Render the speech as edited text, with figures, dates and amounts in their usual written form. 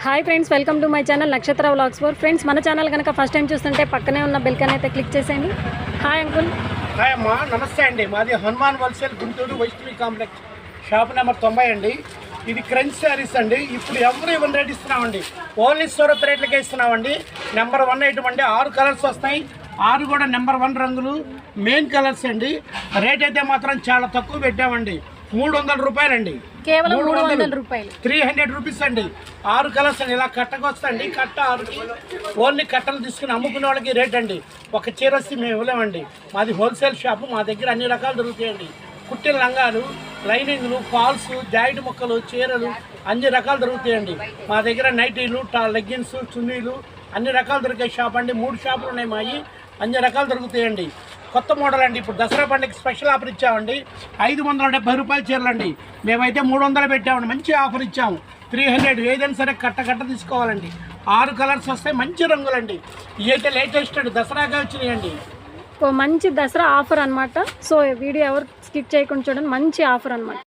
Hi friends, welcome to my channel నక్షత్ర vlogs 4. Friends, మన channel కనుక ఫస్ట్ టైం చూస్తుంటే పక్కనే ఉన్న బెల్ కన్ అయితే క్లిక్ చేసేయండి. Hi uncle. హాయ్ అమ్మా, నమస్తే అండి. మాది Hanuman wholesale Guntur Vaishnavi complex shop number 90 అండి. ఇది క్రంచ్ శారీస్ అండి. ఇప్పుడు ఎవరు ఇవన్నీ రేట్ ఇస్తున్నామండి, ఓన్లీ సూరత్ రేట్లకే ఇస్తున్నామండి. నెంబర్ 1 ఐటమ్ అండి. 6 కలర్స్ వస్తాయి, 6 కూడా నెంబర్ 1 రంగులు, మెయిన్ కలర్స్ అండి. రేట్ అయితే మాత్రం చాలా తక్కువ పెట్టామండి. 300 రూపాయలండి, కేవలం 300 రూపాయలు, 300 రూపీస్ అండి. 6 కలర్స్ అండి. ఇలా కట్టకొస్తండి. కట్ట 6కి ఓన్లీ కట్టలు తీసుకుని అమ్ముకునే వాళ్ళకి రేట్ అండి. ఒక చీర వస్తే మేము ఇవ్వలేమండి. మాది హోల్సేల్ షాపు. మా దగ్గర అన్ని రకాలు దొరుకుతాయండి. కుట్టిన లంగాలు, లైనింగ్లు, ఫాల్స్, జాయింట్ ముక్కలు, చీరలు అన్ని రకాలు దొరుకుతాయండి. మా దగ్గర నైటీలు, లెగ్గిన్స్, చున్నీలు అన్ని రకాలు దొరికే షాప్ అండి. 3 షాపులు ఉన్నాయి మావి. అన్ని రకాలు దొరుకుతాయండి. కొత్త మోడల్ అండి. ఇప్పుడు దసరా పండుగకి స్పెషల్ ఆఫర్ ఇచ్చామండి. 570 రూపాయల చీరలండి. మేమైతే 300 పెట్టామండి. మంచి ఆఫర్ ఇచ్చాము. 300 ఏదైనా సరే కట్ట తీసుకోవాలండి. 6 కలర్స్ వస్తాయి, మంచి రంగులండి. ఇవి అయితే లేటెస్ట్ అండి, దసరాగా వచ్చినాయండి. మంచి దసరా ఆఫర్ అనమాట. సో వీడియో ఎవరు స్కిప్ చేయకుండా చూడండి, మంచి ఆఫర్ అనమాట.